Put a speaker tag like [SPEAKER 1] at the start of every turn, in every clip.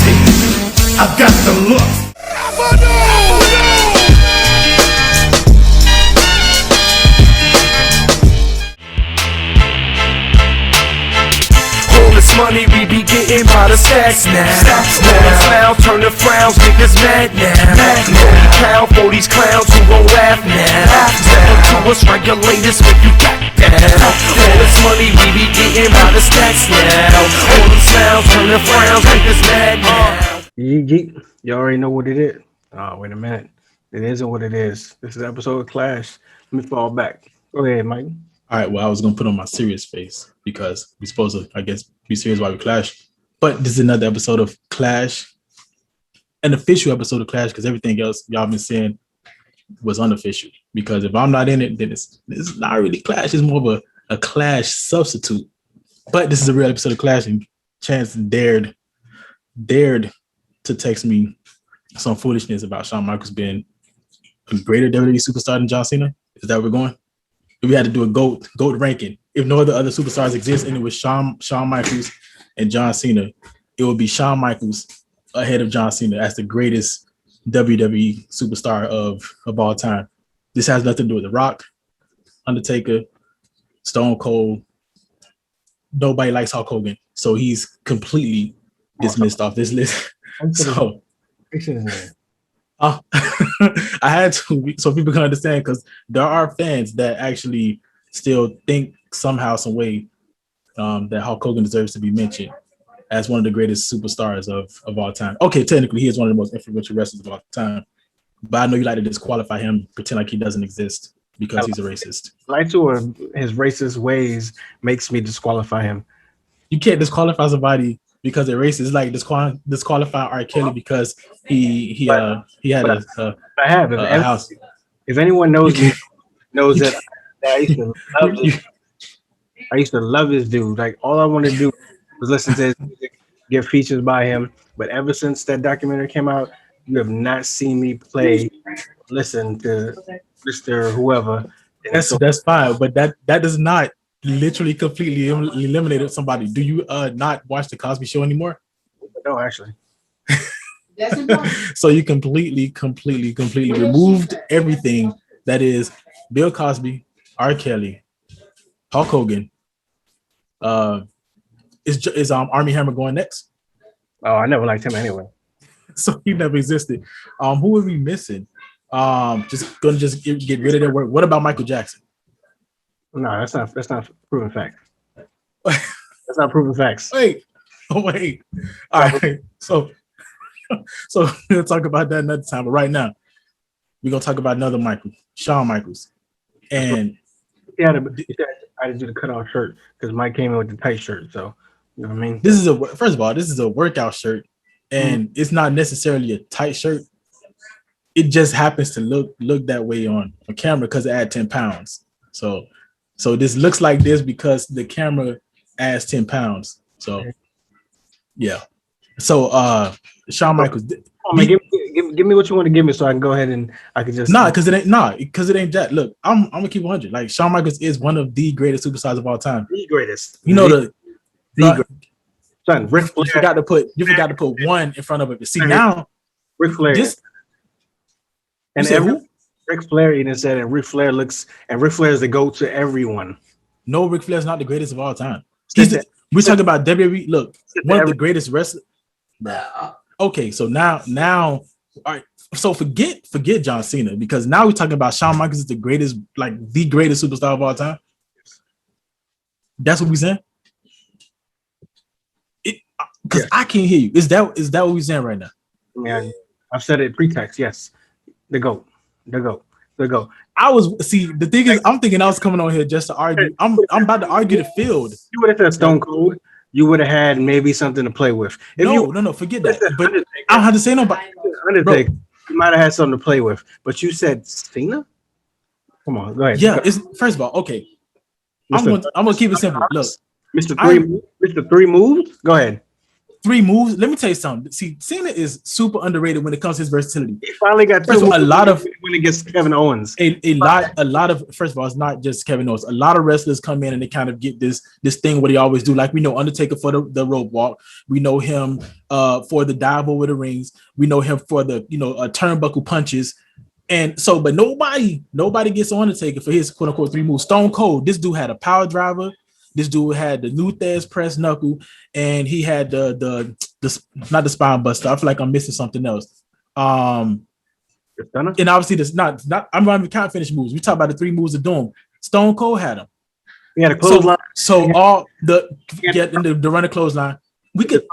[SPEAKER 1] sexy. I've got the look. All this money we be getting by the stacks now. All the smiles turn to frowns, niggas mad now. 40 pound for these clowns who gon' laugh now. Step up to us regulators when you got that. All this money we be getting by the stacks now. All the smiles turn to frowns, niggas mad now.
[SPEAKER 2] You already know what it is. Oh, wait a minute. It isn't what it is. This is episode of Clash. Let me fall back. Go ahead, Mike.
[SPEAKER 3] All right, well, I was going to put on my serious face because we're supposed to, I guess, be serious while we clash. But this is another episode of Clash, an official episode of Clash, because everything else y'all been saying was unofficial. Because if I'm not in it, then it's not really Clash. It's more of a Clash substitute. But this is a real episode of Clash, and Chance dared to text me some foolishness about Shawn Michaels being a greater WWE superstar than John Cena. Is that where we're going? If we had to do a GOAT ranking, if no other superstars exist and it was Shawn Michaels and John Cena, it would be Shawn Michaels ahead of John Cena as the greatest WWE superstar of all time. This has nothing to do with The Rock, Undertaker, Stone Cold. Nobody likes Hulk Hogan, so he's completely dismissed off this list. So I had to, so people can understand, because there are fans that actually still think somehow, some way, that Hulk Hogan deserves to be mentioned as one of the greatest superstars of all time. Okay, technically, he is one of the most influential wrestlers of all time, but I know you like to disqualify him, pretend like he doesn't exist because he's a racist.
[SPEAKER 2] Like to his racist ways makes me disqualify him.
[SPEAKER 3] You can't disqualify somebody because they're racist. It's like disqualify R. Kelly because he had a house.
[SPEAKER 2] If anyone knows me, knows that I used to love this dude. Like, all I wanted to do was listen to his music, get features by him. But ever since that documentary came out, you have not seen me listen to Mr. Whoever.
[SPEAKER 3] That's fine, but that does not literally completely eliminated somebody. Do you not watch the Cosby Show anymore?
[SPEAKER 2] No, actually.
[SPEAKER 4] That's important.
[SPEAKER 3] So you completely removed everything that is Bill Cosby, R. Kelly, Hulk Hogan. Is Armie Hammer going next?
[SPEAKER 2] Oh, I never liked him anyway.
[SPEAKER 3] So he never existed. Who are we missing? Just gonna get rid of their work. What about Michael Jackson?
[SPEAKER 2] No, that's not proven fact. That's not proven facts.
[SPEAKER 3] Wait. All right. So we'll talk about that another time. But right now, we're gonna talk about another Michael, Shawn Michaels. And
[SPEAKER 2] I had to do the cutoff shirt because Mike came in with the tight shirt. So you know what I mean.
[SPEAKER 3] This is a workout shirt, and it's not necessarily a tight shirt. It just happens to look that way on camera because it adds 10 pounds. So this looks like this because the camera adds 10 pounds. So yeah. So Shawn Michaels.
[SPEAKER 2] Give me what you want to give me so I can go ahead and I can just
[SPEAKER 3] because it ain't that. Look, I'm gonna keep 100. Like, Shawn Michaels is one of the greatest superstars of all time.
[SPEAKER 2] The greatest.
[SPEAKER 3] You know
[SPEAKER 2] the greatest. Son, Ric Flair.
[SPEAKER 3] You forgot to put one in front of it. See, now
[SPEAKER 2] Ric Flair. Ric Flair even said, and Ric Flair is the GOAT to everyone.
[SPEAKER 3] No, Ric Flair is not the greatest of all time. We're talking about WWE. Look, one of the greatest wrestlers. Okay, so now, all right. So forget John Cena, because now we're talking about Shawn Michaels is the greatest superstar of all time. That's what we're saying. Because I can't hear you. Is that what we're saying right now?
[SPEAKER 2] Yeah, I've said it pretext. Yes, the GOAT.
[SPEAKER 3] The thing is, I'm thinking I was coming on here just to argue. I'm about to argue the field.
[SPEAKER 2] You would have said Stone Cold. You would have had maybe something to play with.
[SPEAKER 3] No, forget that. But I don't have to say nobody.
[SPEAKER 2] Undertaker, you might have had something to play with, but you said Cena. Come on, go ahead.
[SPEAKER 3] Yeah, it's first of all, okay. I'm gonna keep it simple. Look,
[SPEAKER 2] Mr. Three moves. Go ahead.
[SPEAKER 3] three moves. Let me tell you something. See, Cena is super underrated when it comes to his versatility.
[SPEAKER 2] He finally got
[SPEAKER 3] First of all, a lot of
[SPEAKER 2] when it gets Kevin Owens.
[SPEAKER 3] a lot of first of all, it's not just Kevin Owens. A lot of wrestlers come in and they kind of get this thing what they always do. Like we know Undertaker for the rope walk. We know him for the dive over the rings. We know him for the turnbuckle punches. And so, but nobody gets on Undertaker for his quote unquote three moves. Stone Cold. This dude had a power driver. This dude had the Nunez press knuckle, and he had the not the spine buster. I feel like I'm missing something else. And obviously this not I'm running can't finish moves. We talk about the three moves of doom. Stone Cold had them.
[SPEAKER 2] He had a clothesline.
[SPEAKER 3] So all the run a clothesline. We could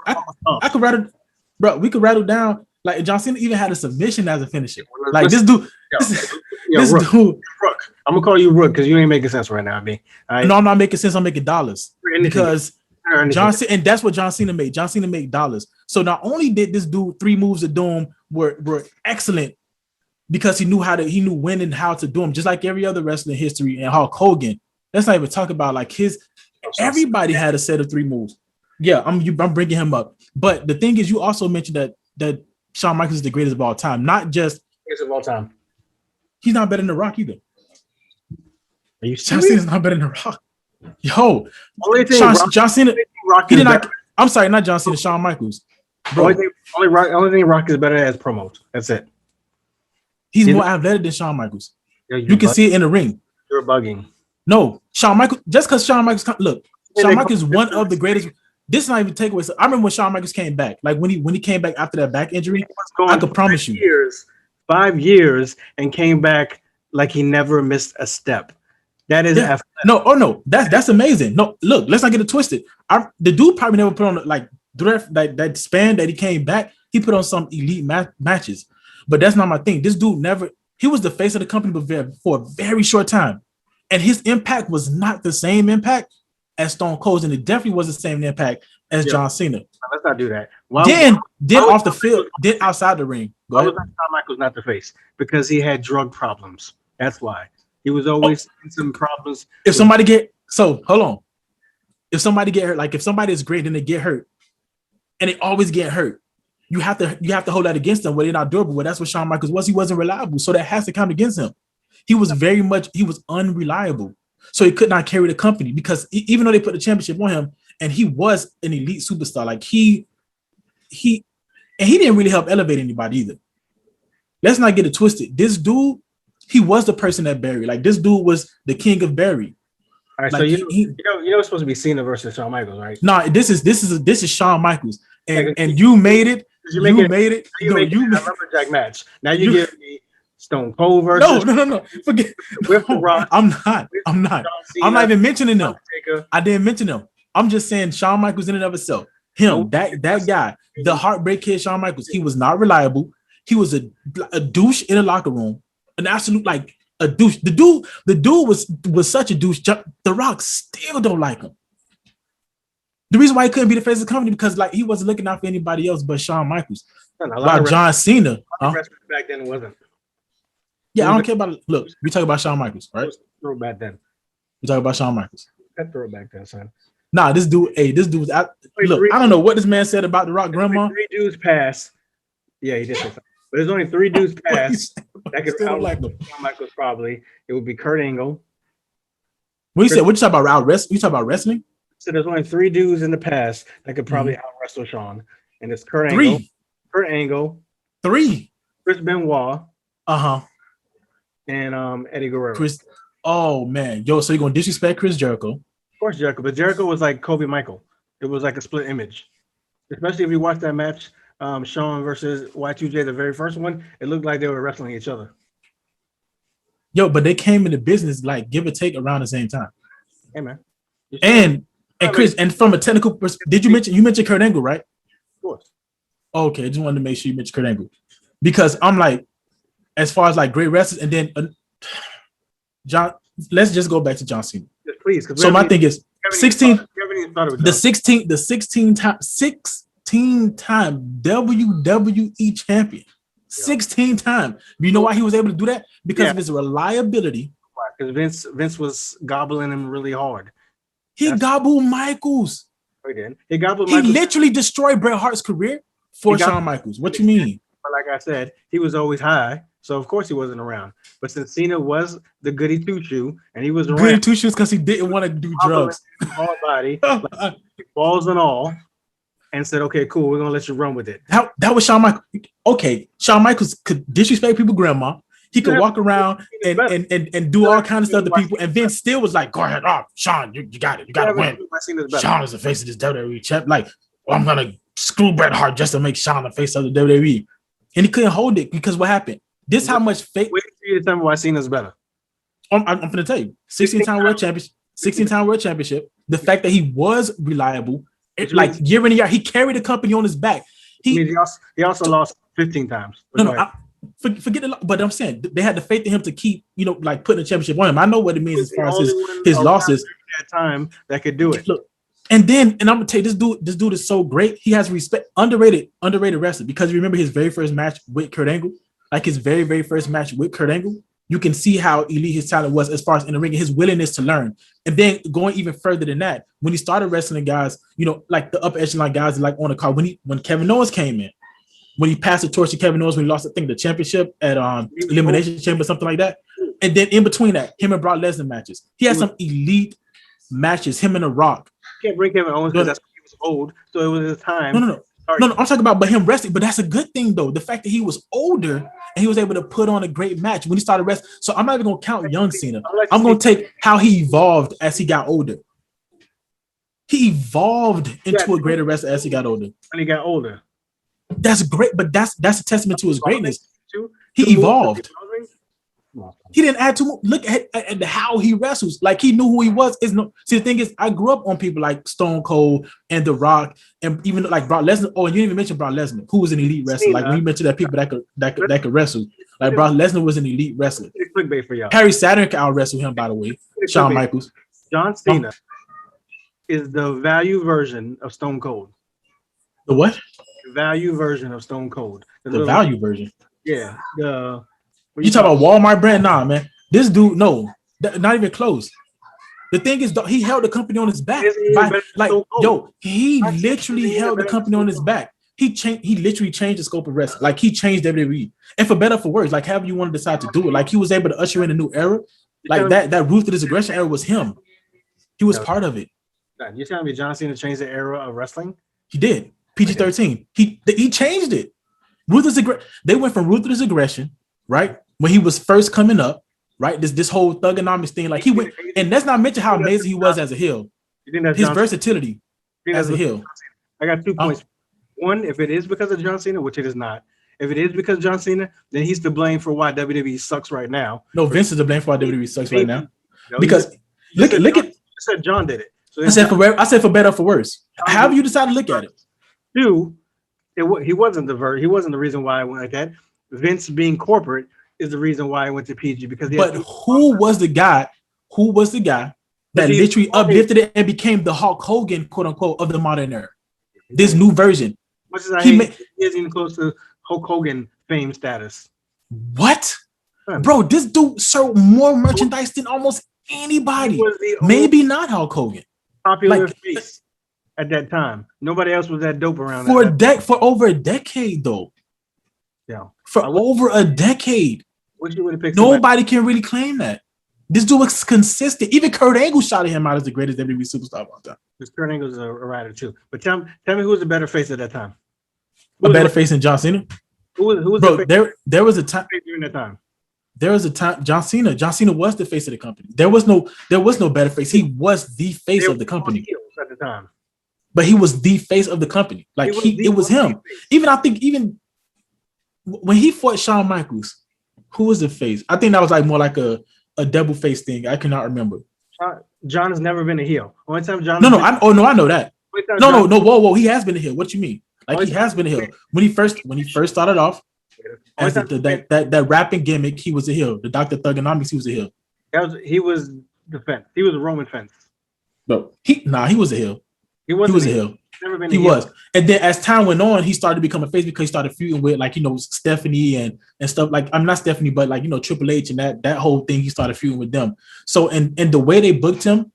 [SPEAKER 3] rattle down. Like John Cena even had a submission as a finisher. Like this dude. This dude.
[SPEAKER 2] Rook. I'm gonna call you Rook because you ain't making sense right now, man. Right?
[SPEAKER 3] No, I'm not making sense. I'm making dollars because John Cena, and that's what John Cena made. John Cena made dollars. So not only did this dude three moves of doom were excellent because he knew when and how to do them, just like every other wrestler in history. And Hulk Hogan. Let's not even talk about like everybody had a set of three moves. Yeah, I'm bringing him up. But the thing is, you also mentioned that Shawn Michaels is the greatest of all time. Not just
[SPEAKER 2] greatest of all time.
[SPEAKER 3] He's not better than The Rock either.
[SPEAKER 2] Are you
[SPEAKER 3] John
[SPEAKER 2] serious?
[SPEAKER 3] Cena's not better than The Rock. Yo, John Cena.
[SPEAKER 2] Rock
[SPEAKER 3] he did not. I'm sorry, not John Cena. Shawn Michaels. Bro,
[SPEAKER 2] only thing Rock is better at is promos. That's it.
[SPEAKER 3] He's more athletic than Shawn Michaels.
[SPEAKER 2] Yeah,
[SPEAKER 3] you can see it in the ring.
[SPEAKER 2] You're bugging.
[SPEAKER 3] No, Shawn Michaels. Just because Shawn Michaels, look, Shawn Michaels is one of the greatest. This is not even takeaway. So I remember when Shawn Michaels came back. Like when he came back after that back injury. I could promise you.
[SPEAKER 2] 5 years and came back like he never missed a step. That is
[SPEAKER 3] no. That's amazing. No, look, let's not get it twisted. The dude probably never put on like that span that he came back. He put on some elite matches, but that's not my thing. This dude never. He was the face of the company, but for a very short time, and his impact was not the same impact as Stone Cold, and it definitely was the same impact as John Cena.
[SPEAKER 2] Let's not do that.
[SPEAKER 3] Then off the field, then outside the ring.
[SPEAKER 2] Why was Shawn Michaels not the face? Because he had drug problems. That's why. He was always in some problems.
[SPEAKER 3] If somebody hold on. If somebody get hurt, like if somebody is great, then they get hurt, and they always get hurt. You have to hold that against them. Where they're not durable. Well, that's what Shawn Michaels was. He wasn't reliable, so that has to count against him. He was unreliable, so he could not carry the company because even though they put the championship on him, and he was an elite superstar, like he didn't really help elevate anybody either. Let's not get it twisted. This dude, he was the person that Barry. Like this dude was the king of Barry.
[SPEAKER 2] All right,
[SPEAKER 3] like
[SPEAKER 2] so you know it's supposed to be Cena versus Shawn Michaels, right?
[SPEAKER 3] No, this is Shawn Michaels, and you made it. You made it. You made a
[SPEAKER 2] lumberjack match. Now you give me Stone Cold versus
[SPEAKER 3] no. Forget
[SPEAKER 2] with the Rock.
[SPEAKER 3] I'm not even mentioning them. I didn't mention them. I'm just saying Shawn Michaels in and of itself. That guy, the heartbreak kid, Shawn Michaels. He was not reliable. He was a douche in the locker room, an absolute like a douche. The dude was such a douche. The Rock still don't like him. The reason why he couldn't be the face of the company because like he wasn't looking out for anybody else but Shawn Michaels. While John Cena,
[SPEAKER 2] back then wasn't.
[SPEAKER 3] Yeah, I don't care about it. Look, we talk about Shawn Michaels, right?
[SPEAKER 2] Throwback then.
[SPEAKER 3] We talk about Shawn Michaels.
[SPEAKER 2] That throwback then, son.
[SPEAKER 3] Nah, this dude was out. Look, I don't know what this man said about the Rock grandma.
[SPEAKER 2] 3 dudes passed. Yeah, he did say something. But there's only 3 dudes passed that could
[SPEAKER 3] still like him.
[SPEAKER 2] Shawn Michaels probably. It would be Kurt Angle.
[SPEAKER 3] What you talk about wrestling? You talk about wrestling?
[SPEAKER 2] So there's only 3 dudes in the past that could probably out wrestle Shawn. And it's Kurt Angle.
[SPEAKER 3] 3.
[SPEAKER 2] Kurt Angle.
[SPEAKER 3] 3.
[SPEAKER 2] Chris Benoit.
[SPEAKER 3] Uh-huh.
[SPEAKER 2] And Eddie Guerrero.
[SPEAKER 3] Oh man. Yo, so you're gonna disrespect Chris Jericho.
[SPEAKER 2] Of course, Jericho, but Jericho was like Kobe Michael. It was like a split image. Especially if you watch that match, Shawn versus Y2J, the very first one, it looked like they were wrestling each other.
[SPEAKER 3] Yo, but they came into business like give or take around the same time.
[SPEAKER 2] Hey man.
[SPEAKER 3] And Chris, and from a technical perspective, you mentioned Kurt Angle, right?
[SPEAKER 2] Of course.
[SPEAKER 3] Okay, I just wanted to make sure you mentioned Kurt Angle. Because I'm like, as far as like great wrestlers, and then John, let's just go back to John Cena.
[SPEAKER 2] Yes, please.
[SPEAKER 3] So my thing is 16 time WWE champion. 16 time. You know why he was able to do that? Because of his reliability.
[SPEAKER 2] Because Vince was gobbling him really hard.
[SPEAKER 3] He gobbled Michaels.
[SPEAKER 2] He did. He gobbled
[SPEAKER 3] He
[SPEAKER 2] Michaels.
[SPEAKER 3] literally destroyed Bret Hart's career for Shawn Michaels. What you mean?
[SPEAKER 2] But like I said, he was always high, so of course he wasn't around. But since Cena was the goody two shoe and he was around,
[SPEAKER 3] Goody two shoes because he didn't want to do drugs.
[SPEAKER 2] Whole body, like, balls and all, and said, "Okay, cool, we're gonna let you run with it."
[SPEAKER 3] That was Shawn Michaels. Okay, Shawn Michaels could disrespect people, grandma. He could walk around and do all kinds of stuff to people, and Vince still was like, "Go ahead, Shawn, you got it, you got to win." Shawn is the face of this WWE champ. Like, I'm gonna screw Bret Hart just to make Shawn the face of the WWE, and he couldn't hold it because what happened? This how much fake.
[SPEAKER 2] Wait for you to tell me why Cena's better.
[SPEAKER 3] I'm gonna tell you, 16-time world championship, 16-time world championship. The fact that he was reliable, like year in and year, he carried the company on his back.
[SPEAKER 2] He also lost 15 times.
[SPEAKER 3] Forget it, but I'm saying they had the faith in him to keep, like putting a championship on him. I know what it means as far as his losses.
[SPEAKER 2] That time that could do it.
[SPEAKER 3] Look, and I'm gonna tell you, this dude is so great. He has respect, underrated wrestler, because you remember his very first match with Kurt Angle, like his very, very first match with Kurt Angle. You can see how elite his talent was as far as in the ring and his willingness to learn. And then going even further than that, when he started wrestling guys, like the upper echelon guys like on the card, when Kevin Owens came in. When he passed the torch to Kevin Owens when he lost, I think, the championship at Elimination Chamber, something like that. And then in between that, him and Brock Lesnar matches. He had some elite matches, him and The Rock.
[SPEAKER 2] Can't bring Kevin Owens because that's when he was old, so it was his time.
[SPEAKER 3] No, I'm talking about him wrestling, but that's a good thing, though. The fact that he was older and he was able to put on a great match when he started wrestling. So I'm not even going to count young Cena. I'm going to take how he evolved as he got older. He evolved into a greater wrestler as he got older.
[SPEAKER 2] When he got older.
[SPEAKER 3] That's great, but that's a testament to his greatness. He evolved. He didn't add too much. Look at how he wrestles. Like he knew who he was. See, the thing is, I grew up on people like Stone Cold and The Rock, and even like Brock Lesnar. Oh, and you didn't even mention Brock Lesnar, who was an elite wrestler. Like when you mentioned that people that could wrestle, like Brock Lesnar was an elite wrestler.
[SPEAKER 2] Clickbait for y'all.
[SPEAKER 3] Harry Saturn could out wrestle him, by the way. Shawn Michaels.
[SPEAKER 2] John Cena is the value version of Stone Cold.
[SPEAKER 3] The what?
[SPEAKER 2] Value version of Stone Cold.
[SPEAKER 3] The value version.
[SPEAKER 2] Yeah.
[SPEAKER 3] You talk about Walmart brand? Nah, man. This dude, no, not even close. The thing is, he held the company on his back. He literally held the company on his back. He literally changed the scope of wrestling. Like he changed WWE, and for better or for worse, like however you want to decide to do it. Like he was able to usher in a new era. Like that ruthless aggression era was him. He was part of it.
[SPEAKER 2] You're telling me John Cena changed the era of wrestling?
[SPEAKER 3] He did. PG-13. He changed it. They went from ruthless aggression, right? When he was first coming up, right? This whole thugonomics thing, like he went, and let's not mention how amazing he was as a heel. His versatility as a heel.
[SPEAKER 2] I got 2 points. One, if it is because of John Cena, which it is not. If it is because of John Cena, then he's to blame for why WWE sucks right now.
[SPEAKER 3] No, Vince is to blame for why WWE sucks right now. Because look at.
[SPEAKER 2] You said John did it. So
[SPEAKER 3] I said for better or for worse. How you decide to look at it?
[SPEAKER 2] Two, he wasn't the reason why I went like that. Vince being corporate is the reason why I went to PG because.
[SPEAKER 3] But who was the guy? Who was the guy that literally uplifted it and became the Hulk Hogan, quote unquote, of the modern era? This new version.
[SPEAKER 2] Much as he isn't even close to Hulk Hogan fame status.
[SPEAKER 3] What, bro? This dude sold more merchandise than almost anybody. Maybe not Hulk Hogan.
[SPEAKER 2] Popular face. At that time, nobody else was that dope around.
[SPEAKER 3] For over a decade, though.
[SPEAKER 2] Yeah,
[SPEAKER 3] for over a decade, nobody can really claim that. This dude was consistent. Even Kurt Angle shouted him out as the greatest WWE superstar of all time.
[SPEAKER 2] Because Kurt Angle's a writer too. But tell me who was the better face at that time?
[SPEAKER 3] A better face than John Cena?
[SPEAKER 2] Who was
[SPEAKER 3] bro? There was a time
[SPEAKER 2] during that time.
[SPEAKER 3] There was a time John Cena was the face of the company. There was no better face. He was the face of the company
[SPEAKER 2] at the time.
[SPEAKER 3] But he was the face of the company. Like it was him. Even when he fought Shawn Michaels, who was the face? I think that was like more like a double face thing. I cannot remember.
[SPEAKER 2] John has never been a heel. Only time John.
[SPEAKER 3] I know that. No. Whoa. He has been a heel. What you mean? Like he has been a heel. When he first started off as that rapping gimmick, he was a heel. The Dr. Thugonomics, he was a heel.
[SPEAKER 2] He was the fence. He was a Roman fence.
[SPEAKER 3] No, he was a heel. He was a heel.
[SPEAKER 2] Never been
[SPEAKER 3] he was. And then as time went on, he started to become a face because he started feuding with Stephanie and stuff. Like I'm not Stephanie, but Triple H and that whole thing, he started feuding with them. So and the way they booked him,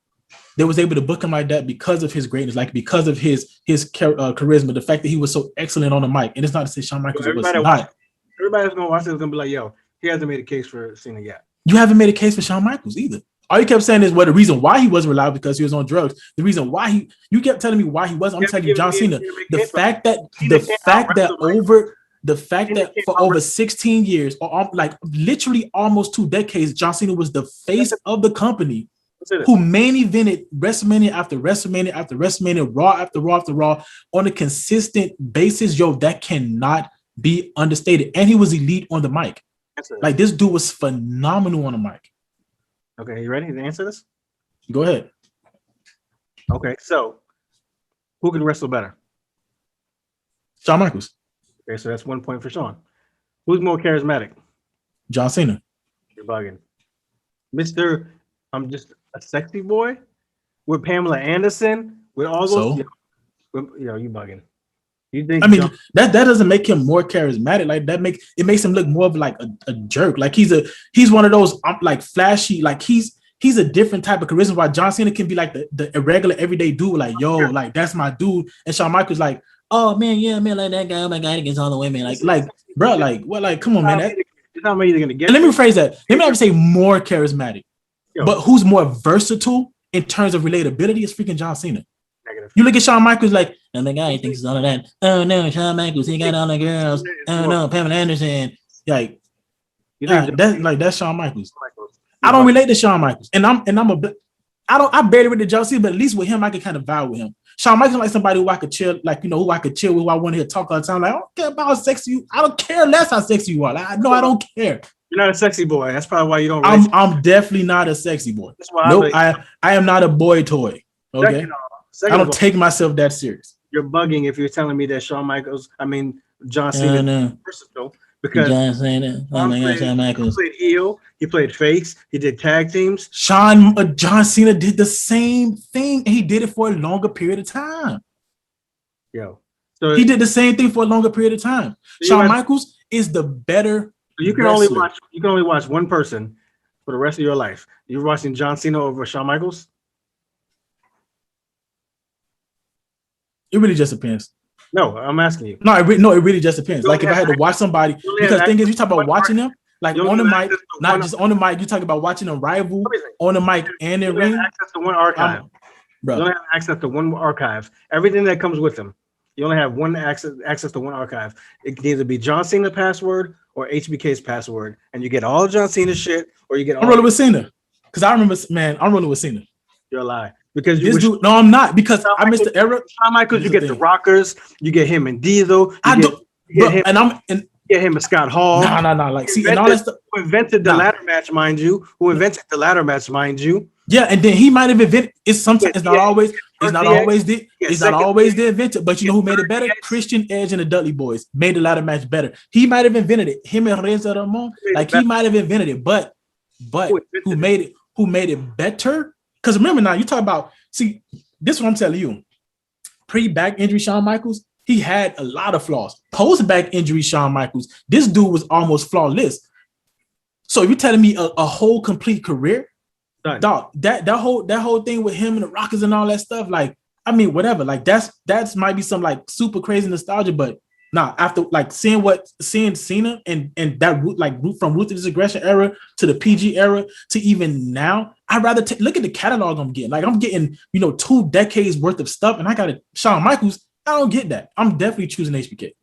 [SPEAKER 3] they was able to book him like that because of his greatness, like because of his charisma, the fact that he was so excellent on the mic. And it's not to say Shawn Michaels was not.
[SPEAKER 2] Everybody that's gonna watch this is gonna be like, yo, he hasn't made a case for Cena yet.
[SPEAKER 3] You haven't made a case for Shawn Michaels either. All you kept saying is, well, the reason why he wasn't reliable because he was on drugs. The reason why you kept telling me why he wasn't. I'm telling you, John Cena. The fact that for over 16 years, or like literally almost 2 decades, John Cena was the face of the company, who main evented WrestleMania after WrestleMania after WrestleMania, Raw after Raw after Raw on a consistent basis. Yo, that cannot be understated. And he was elite on the mic. Like, this dude was phenomenal on the mic.
[SPEAKER 2] Okay, you ready to answer this?
[SPEAKER 3] Go ahead.
[SPEAKER 2] Okay, so who can wrestle better?
[SPEAKER 3] Shawn Michaels.
[SPEAKER 2] Okay, so that's 1 point for Shawn. Who's more charismatic?
[SPEAKER 3] John Cena.
[SPEAKER 2] You're bugging. Mr. I'm just a sexy boy with Pamela Anderson, with all those. You bugging. You think? I
[SPEAKER 3] mean, that doesn't make him more charismatic. Like, that makes him look more of like a jerk. Like, he's one of those like flashy. Like, he's a different type of charisma. While John Cena can be like the irregular everyday dude. Like, yo, like that's my dude. And Shawn Michaels like, oh man, yeah, man, like that guy. Oh my God, against all the women. Like, bro, like what? Like, come on, man.
[SPEAKER 2] It's not either gonna get.
[SPEAKER 3] And let me rephrase that. Let me not say more charismatic, but who's more versatile in terms of relatability is freaking John Cena. Negative. You look at Shawn Michaels like, oh my God, he thinks it's all of that. Oh no, Shawn Michaels, he got all the girls. Oh no, Pamela Anderson. Like, that's Shawn Michaels. I don't relate to Shawn Michaels, and I barely relate to John Cena, but at least with him, I can kind of vibe with him. Shawn Michaels like somebody who I could chill, like, who I could chill with, who I want to hear talk all the time. Like, I don't care about how sexy you. I don't care less how sexy you are. Like, I don't care.
[SPEAKER 2] You're not a sexy boy. That's probably why you don't.
[SPEAKER 3] I'm definitely not a sexy boy. That's why nope, I am not a boy toy. Okay, I don't take myself that serious.
[SPEAKER 2] You're bugging if you're telling me that John Cena versatile, because
[SPEAKER 3] John Cena. Oh my God, Shawn Michaels.
[SPEAKER 2] He played heel. He played face. He did tag teams.
[SPEAKER 3] John Cena did the same thing, and he did it for a longer period of time. So he did the same thing for a longer period of time. Shawn Michaels is the better.
[SPEAKER 2] So you can wrestler. only watch one person for the rest of your life. You're watching John Cena over Shawn Michaels.
[SPEAKER 3] It really just depends.
[SPEAKER 2] No, I'm asking you.
[SPEAKER 3] No, it really just depends. Like, if I had to watch somebody, because the thing is, you talk about watching them, like on the mic, not just on the mic. You talk about watching a rival on the mic and in ring.
[SPEAKER 2] Access to one archive. You only have access to one archive. Everything that comes with them. You only have one access to one archive. It can either be John Cena password or HBK's password, and you get all of John Cena's shit, or you get.
[SPEAKER 3] I'm rolling with Cena, because I remember, man. I'm rolling with Cena.
[SPEAKER 2] You're a lie. Because
[SPEAKER 3] no, I'm not, because I missed the era.
[SPEAKER 2] Shawn Michaels, you get the Rockers, you get him and Diesel. You get him and Scott Hall.
[SPEAKER 3] No. Like, see, and all that stuff.
[SPEAKER 2] Who invented the ladder match, mind you?
[SPEAKER 3] Yeah, and then he might have invented. It's not always the inventor. But you know who made it better? Christian Edge and the Dudley Boys made the ladder match better. He might have invented it. Him and Reza Ramon, like, he might have invented it. But who made it? Who made it better? Because remember now, you talk about, see, this is what I'm telling you. Pre-back injury Shawn Michaels, he had a lot of flaws. Post-back injury Shawn Michaels, this dude was almost flawless. So you're telling me a whole complete career? Dog, that whole thing with him and the Rockers and all that stuff, like, I mean, whatever. Like, that's might be some like super crazy nostalgia, but nah, after like seeing Cena and that route from Ruthless Aggression era to the PG era to even now, I'd rather look at the catalog I'm getting. Like, I'm getting 2 decades worth of stuff, and I got Shawn Michaels. I don't get that. I'm definitely choosing HBK.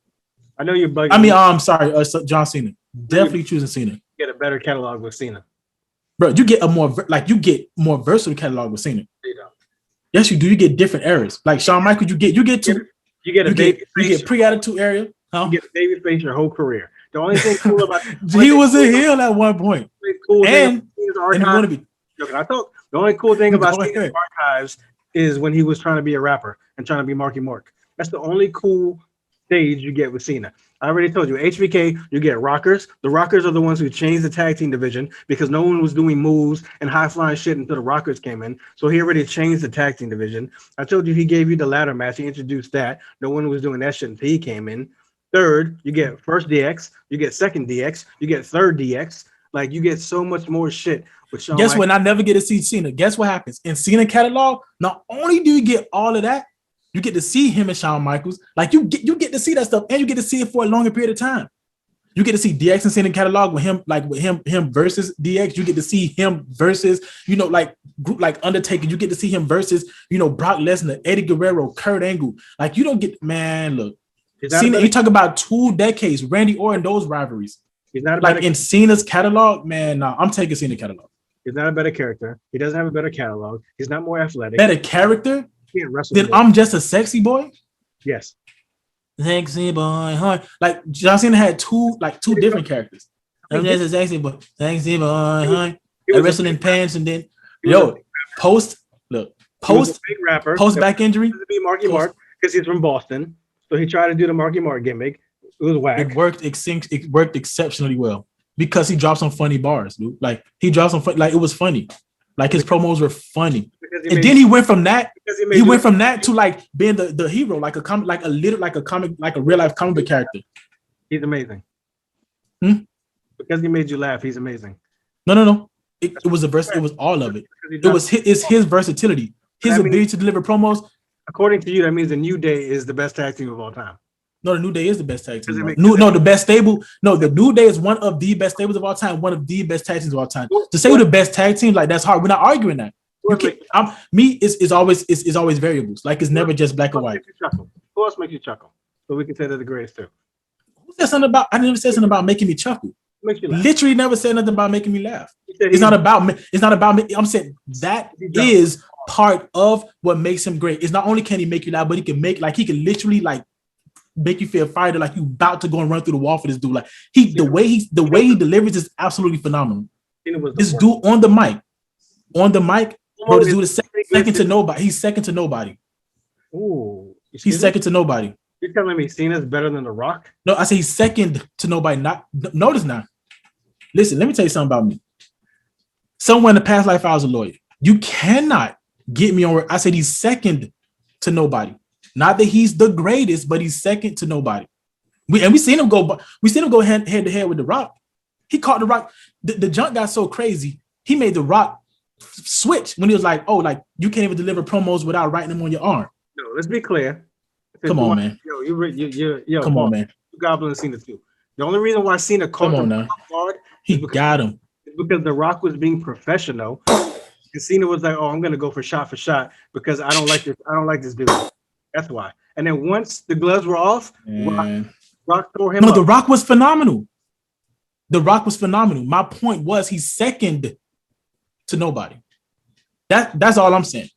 [SPEAKER 2] I know you're bugging.
[SPEAKER 3] I mean, I'm sorry, John Cena. Definitely choosing Cena.
[SPEAKER 2] Get a better catalog with Cena,
[SPEAKER 3] bro. You get more versatile catalog with Cena.
[SPEAKER 2] You don't.
[SPEAKER 3] Yes, you do. You get different eras. Like Shawn Michaels, you get pre-attitude area. Huh?
[SPEAKER 2] You get a baby face your whole career. The only thing cool about
[SPEAKER 3] he was a heel at one point. And the
[SPEAKER 2] only cool thing about Cena's archives is when he was trying to be a rapper and trying to be Marky Mark. That's the only cool stage you get with Cena. I already told you, HBK, you get Rockers. The Rockers are the ones who changed the tag team division because no one was doing moves and high-flying shit until the Rockers came in. So he already changed the tag team division. I told you he gave you the ladder match. He introduced that. No one was doing that shit until he came in. Third, you get first DX. You get second DX. You get third DX. Like you get so much more shit with Shawn.
[SPEAKER 3] Guess what? I never get to see Cena. Guess what happens in Cena catalog? Not only do you get all of that, you get to see him and Shawn Michaels. Like you get to see that stuff, and you get to see it for a longer period of time. You get to see DX and Cena catalog with him versus DX. You get to see him versus like Undertaker. You get to see him versus Brock Lesnar, Eddie Guerrero, Kurt Angle. Like you don't get look. Cena, you talk about 2 decades, Randy Orton, those rivalries.
[SPEAKER 2] He's not
[SPEAKER 3] like in Cena's catalog, man. Nah, I'm taking Cena catalog.
[SPEAKER 2] He's not a better character. He doesn't have a better catalog. He's not more athletic.
[SPEAKER 3] Better character? Then
[SPEAKER 2] more.
[SPEAKER 3] I'm just a sexy boy?
[SPEAKER 2] Yes.
[SPEAKER 3] Sexy boy, huh? Like John Cena had two different characters. I'm just a sexy boy, huh? I wrestled in pants and then post
[SPEAKER 2] big rapper.
[SPEAKER 3] Post back injury.
[SPEAKER 2] To be Marky Mark because he's from Boston, so he tried to do the Marky Mark gimmick. It was whack.
[SPEAKER 3] It worked exceptionally well because he dropped some funny bars, dude. Like he dropped some it was funny. Like his promos were funny. And then he went from that. He went from that to like being the hero, like a real life comic book character.
[SPEAKER 2] He's amazing. Because he made you laugh, he's amazing.
[SPEAKER 3] No. It was it was all of it. It's his versatility, his ability to deliver promos.
[SPEAKER 2] According to you, that means the New Day is the best tag team of all time.
[SPEAKER 3] No, the New Day is the best tag team. The best stable. No, the New Day is one of the best stables of all time. One of the best tag teams of all time. To say we're the best tag team, like that's hard. We're not arguing that. It's always variables. Like it's never just black and white.
[SPEAKER 2] Who else makes you chuckle? So we can say they're the greatest too.
[SPEAKER 3] Who said something about? I never said something about making me chuckle.
[SPEAKER 2] Makes you laugh.
[SPEAKER 3] Literally never said nothing about making me laugh. It's not about me. It's not about me. I'm saying that is part of what makes him great. It's not only can he make you laugh, but he can literally make you feel fired, like you about to go and run through the wall for this dude. Like the way he delivers is absolutely phenomenal. This dude on the mic, bro, this dude is second to nobody. He's second to nobody.
[SPEAKER 2] Ooh,
[SPEAKER 3] he's second to nobody.
[SPEAKER 2] You're telling me Cena's better than The Rock?
[SPEAKER 3] No, I say he's second to nobody. Notice now. Listen, let me tell you something about me. Somewhere in the past life, I was a lawyer. You cannot get me on. I said he's second to nobody. Not that he's the greatest, but he's second to nobody. We seen him go. We seen him go head to head with The Rock. He caught The Rock. The junk got so crazy. He made The Rock switch when he was like, "Oh, like you can't even deliver promos without writing them on your arm."
[SPEAKER 2] No, let's be clear.
[SPEAKER 3] Come on, man.
[SPEAKER 2] Yo,
[SPEAKER 3] come on, man.
[SPEAKER 2] Goblin Cena too. The only reason why Cena caught him hard,
[SPEAKER 3] he got him
[SPEAKER 2] because The Rock was being professional. And Cena was like, "Oh, I'm gonna go for shot because I don't like this. I don't like this dude." That's why. And then once the gloves were off, Rock tore him up.
[SPEAKER 3] The Rock was phenomenal. The Rock was phenomenal. My point was he's second to nobody. That's all I'm saying.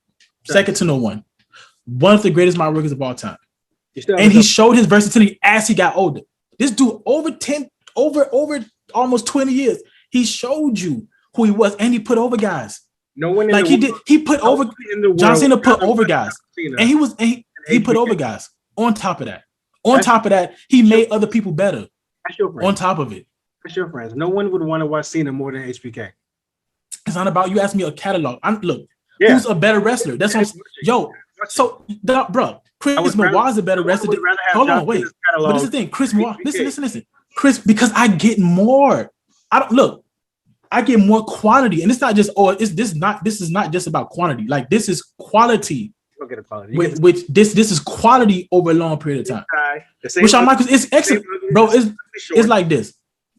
[SPEAKER 3] Second to no one. One of the greatest mile workers of all time. And he showed his versatility as he got older. This dude over almost 20 years, he showed you who he was, and he put over guys.
[SPEAKER 2] No one
[SPEAKER 3] like he did. He put over. John Cena put over guys, and he put over guys. On top of that, he made other people better.
[SPEAKER 2] That's your friend.
[SPEAKER 3] On top of it,
[SPEAKER 2] that's your friends. No one would want to watch Cena more than HBK.
[SPEAKER 3] It's not about you. Ask me a catalog. Who's a better wrestler? That's what. So, bro, Chris Benoit is a better wrestler. Hold on, wait. But this is the thing, Chris Benoit. Listen, Chris, because I get more. I get more quantity, and it's not just this is not just about quantity. Like this is quality.
[SPEAKER 2] Don't get a quality.
[SPEAKER 3] Which this is quality over a long period of time. With Shawn Michaels, it's excellent, bro. It's like this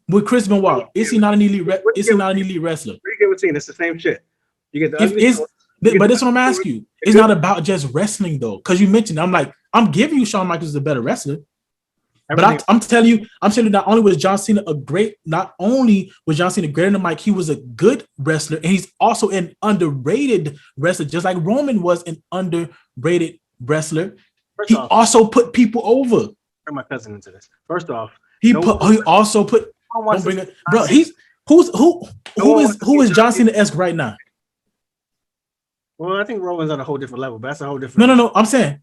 [SPEAKER 3] with Chris Benoit. Is he not an elite? Is he not an elite wrestler?
[SPEAKER 2] You get what's saying. It's the same shit. You get the
[SPEAKER 3] but that's what I'm asking you. It's not about just wrestling though, because you mentioned. I'm giving you Shawn Michaels is a better wrestler. But I'm telling you, not only was John Cena great in the mic, he was a good wrestler, and he's also an underrated wrestler, just like Roman was an underrated wrestler. He also put people over.
[SPEAKER 2] Bring my cousin into this. First off,
[SPEAKER 3] he also put. Don't bring it, bro. Who is John Cena-esque right now?
[SPEAKER 2] Well, I think Roman's on a whole different level, but that's a whole different.
[SPEAKER 3] No. I'm saying.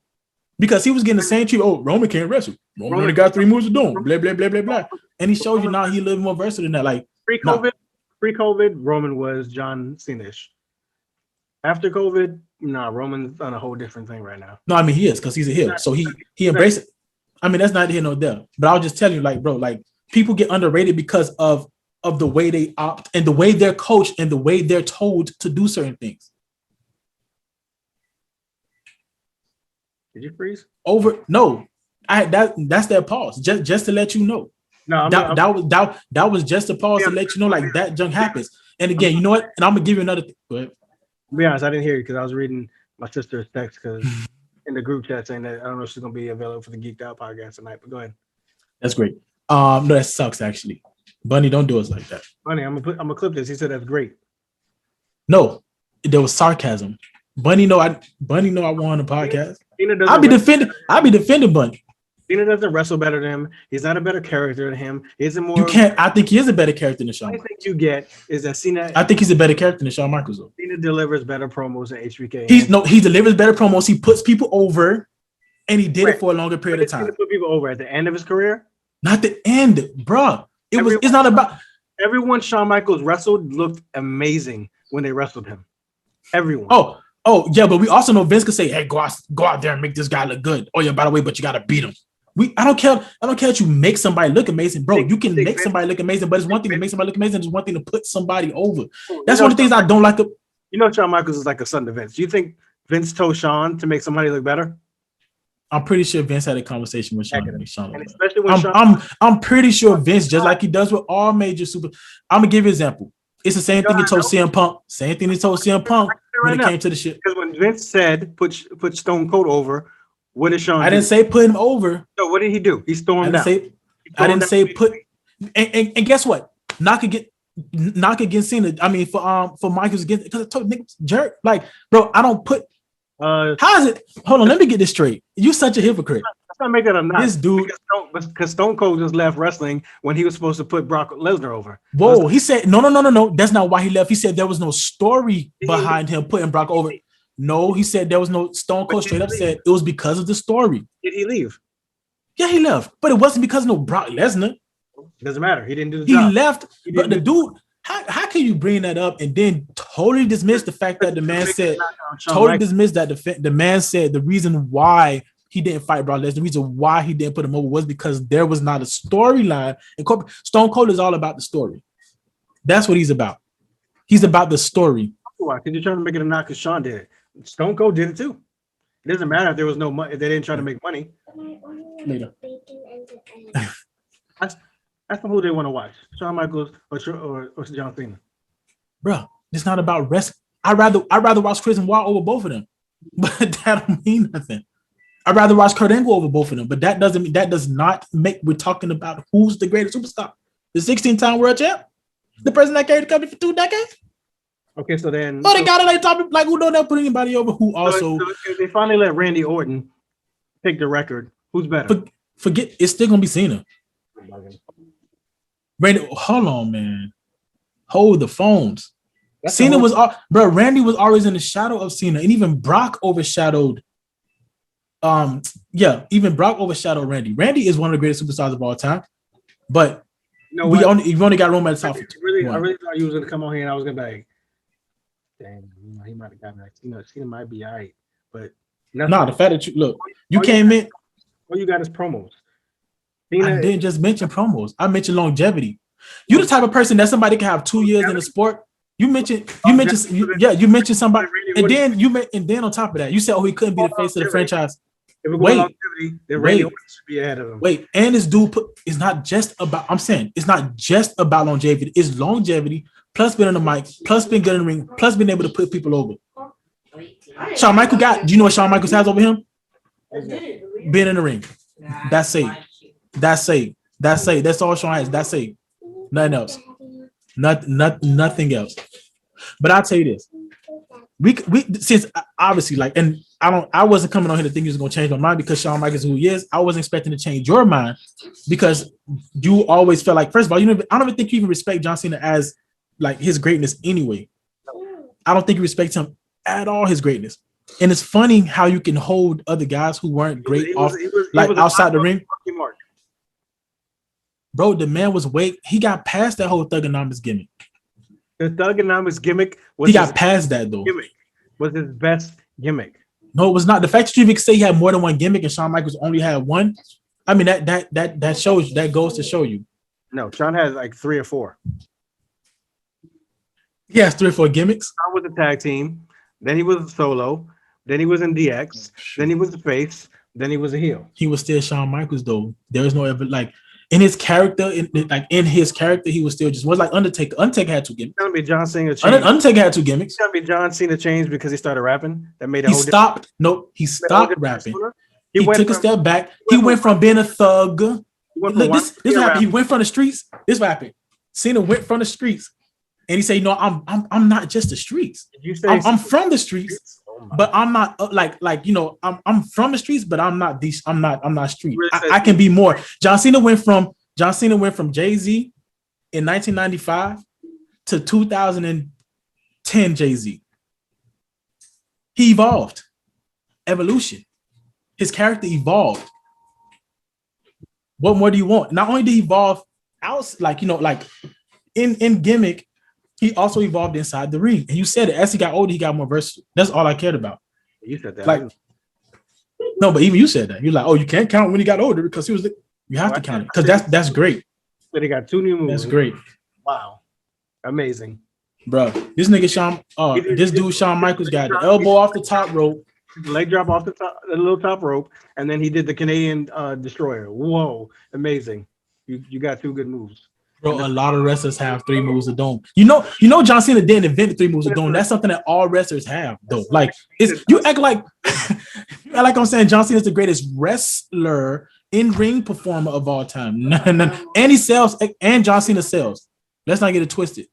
[SPEAKER 3] Because he was getting the same treatment. Oh, Roman can't wrestle. Roman only got 3 moves to do. Blah, blah, blah, blah, blah. And he showed you now he a little more versatile than that. Like
[SPEAKER 2] pre-COVID, Roman was John Cena-ish. After COVID, Roman's on a whole different thing right now.
[SPEAKER 3] No, I mean he is because he's a heel. So he embraced it. I mean, that's not here no there. But I'll just tell you, like, bro, like people get underrated because of of the way they opt and the way they're coached and the way they're told to do certain things.
[SPEAKER 2] Did you freeze?
[SPEAKER 3] No, that's their pause. Just to let you know.
[SPEAKER 2] No,
[SPEAKER 3] that was just a pause to let you know, like that junk happens. And again, you know what? And I'm gonna give you another. Go ahead.
[SPEAKER 2] To be honest, I didn't hear you because I was reading my sister's text because in the group chat saying that I don't know if she's gonna be available for the Geeked Out podcast tonight. But go ahead.
[SPEAKER 3] That's great. No, that sucks actually. Bunny, don't do us like that.
[SPEAKER 2] Bunny, I'm gonna clip this. He said that's great.
[SPEAKER 3] No, there was sarcasm. Bunny know I won the podcast.
[SPEAKER 2] Cena
[SPEAKER 3] I'll be defending Bunny.
[SPEAKER 2] Cena doesn't wrestle better than him. He's not a better character than him. He's a more.
[SPEAKER 3] You can't. I think he is a better character than Shawn.
[SPEAKER 2] The thing you get is that Cena.
[SPEAKER 3] I think he's a better character than Shawn Michaels. Though.
[SPEAKER 2] Cena delivers better promos than HBK.
[SPEAKER 3] He delivers better promos. He puts people over, and he did it for a longer period of time.
[SPEAKER 2] Put people over at the end of his career.
[SPEAKER 3] Not the end, bruh. It's not about.
[SPEAKER 2] Everyone Shawn Michaels wrestled looked amazing when they wrestled him. Everyone.
[SPEAKER 3] Oh yeah, but we also know Vince could say, "Hey, go out there and make this guy look good." Oh yeah, by the way, but you gotta beat him. I don't care that you make somebody look amazing, bro. You can make somebody look amazing, but it's one thing to make somebody look amazing. It's one thing to put somebody over. That's one of the things I don't like. You
[SPEAKER 2] know, Shawn Michaels is like a son to Vince. Do you think Vince told Shawn to make somebody look better?
[SPEAKER 3] I'm pretty sure Vince had a conversation with Shawn. And
[SPEAKER 2] especially when
[SPEAKER 3] I'm pretty sure Vince, just like he does with all major super. I'm gonna give you an example. It's the same thing he told CM Punk. Same thing he told CM Punk when it came to the shit.
[SPEAKER 2] Because when Vince said put Stone Cold over, what did Shawn do?
[SPEAKER 3] I didn't say put him over.
[SPEAKER 2] No, what did he do? He stormed out.
[SPEAKER 3] I didn't say put. And guess what? Knock against Cena. I mean, for Michaels against, because I told niggas jerk. Like, bro, I don't put. How is it? Hold on, let me get this straight. You such a hypocrite.
[SPEAKER 2] Let's not make that a knock.
[SPEAKER 3] This dude,
[SPEAKER 2] because Stone Cold just left wrestling when he was supposed to put Brock Lesnar over.
[SPEAKER 3] Whoa, he said no. That's not why he left. He said there was no story behind him putting Brock over. No, he said there was no. Stone Cold straight up said it was because of the story.
[SPEAKER 2] Did he leave?
[SPEAKER 3] Yeah, he left, but it wasn't because of no Brock Lesnar.
[SPEAKER 2] It doesn't matter. He didn't do the job.
[SPEAKER 3] He left, but the dude. How can you bring that up and then totally dismiss the fact that the man said the man said the reason why he didn't fight Brock Lesnar, the reason why he didn't put him over was because there was not a storyline. And Stone Cold is all about the story. That's what he's about. He's about the story.
[SPEAKER 2] Why? Because you're trying to make it a knock because Shawn did it. Stone Cold did it too. It doesn't matter if there was no money, if they didn't try to make money.
[SPEAKER 3] Later.
[SPEAKER 2] That's who they want to watch. Shawn Michaels or John Cena.
[SPEAKER 3] Bro, it's not about wrestling. I'd rather watch Chris and Wyatt over both of them. But that don't mean nothing. I'd rather watch Kurt Angle over both of them. But that does not make we're talking about who's the greatest superstar. The 16-time world champ? The person that carried the company for 2 decades?
[SPEAKER 2] Okay, so then
[SPEAKER 3] they got it like who don't put anybody over who also
[SPEAKER 2] so they finally let Randy Orton take the record. Who's better?
[SPEAKER 3] Forget it's still gonna be Cena. Randy, hold on, man. Hold the phones. Cena was, Randy was always in the shadow of Cena, and even Brock overshadowed. Even Brock overshadowed Randy. Randy is one of the greatest superstars of all time, but you've only got room at the top. I
[SPEAKER 2] really thought you was gonna come on here, and I was gonna be like, dang, he might have got me. Cena might be all right, but
[SPEAKER 3] the fact that you came in.
[SPEAKER 2] All you got is promos.
[SPEAKER 3] I didn't just mention promos. I mentioned longevity. You the type of person that somebody can have 2 years in the sport. You mentioned somebody, and then on top of that, you said, he couldn't be the face of the franchise.
[SPEAKER 2] If we're going longevity, then Randy Orton should be ahead of him.
[SPEAKER 3] Wait, and this dude it's not just about. I'm saying it's not just about longevity. It's longevity plus being on the mic, plus being good in the ring, plus being able to put people over. Shawn Michaels do you know what Shawn Michaels has over him? Being in the ring. That's it. That's all Shawn has. That's it. Nothing else. Nothing else. But I'll tell you this. We since obviously and I wasn't coming on here to think he was gonna change my mind because Shawn Michaels is who he is. I wasn't expecting to change your mind because you always felt like, first of all, I don't even think you even respect John Cena as like his greatness anyway. I don't think you respect him at all, his greatness. And it's funny how you can hold other guys who weren't great outside the ring. Bro, the man was he got past that whole Thugonomics gimmick.
[SPEAKER 2] The Thugonomics gimmick
[SPEAKER 3] got past that though.
[SPEAKER 2] Gimmick was his best gimmick.
[SPEAKER 3] No, it was not. The fact that you even say he had more than one gimmick and Shawn Michaels only had one, I mean that shows, that goes to show you.
[SPEAKER 2] No, Shawn has like 3 or 4.
[SPEAKER 3] He has 3 or 4 gimmicks.
[SPEAKER 2] I was a tag team. Then he was solo. Then he was in DX. Then he was the face. Then he was a heel.
[SPEAKER 3] He was still Shawn Michaels though. There was no ever like in his character, in his character, he was still just was like Undertaker. Undertaker had 2 gimmicks.
[SPEAKER 2] It's gonna be John Cena change.
[SPEAKER 3] Undertaker had 2 gimmicks.
[SPEAKER 2] It's gonna be John Cena change because he started rapping. That made a
[SPEAKER 3] He
[SPEAKER 2] whole
[SPEAKER 3] stopped. Nope, he stopped rapping. He
[SPEAKER 2] went
[SPEAKER 3] took a step back. He went from being a thug. Look, this what happened. He went from the streets. This what happened. Cena went from the streets, and he said, "No, I'm not just the streets. I'm from the streets, but I'm not I'm from the streets, but I'm not these. I'm not street. I can be more." John Cena went from Jay-Z in 1995 to 2010 Jay-Z. He evolved. Evolution. His character evolved. What more do you want? Not only did he evolve out, in gimmick, he also evolved inside the ring. And you said it, as he got older, he got more versatile. That's all I cared about.
[SPEAKER 2] You said that.
[SPEAKER 3] No, but even you said that. You're like, oh, you can't count when he got older because he was. You have to count it because that's great.
[SPEAKER 2] But he got 2 new moves.
[SPEAKER 3] That's great.
[SPEAKER 2] Wow, amazing,
[SPEAKER 3] bro. This nigga Shawn Michaels got the elbow off the top rope.
[SPEAKER 2] Leg drop off the little top rope, and then he did the Canadian destroyer. Whoa, amazing! You got 2 good moves,
[SPEAKER 3] bro. A lot of wrestlers have 3 moves of doom. You know, John Cena didn't invent the 3 moves of doom. That's something that all wrestlers have, though. Like, you act like I'm saying John Cena is the greatest wrestler, in-ring performer of all time. No. And he sells, and John Cena sells. Let's not get it twisted.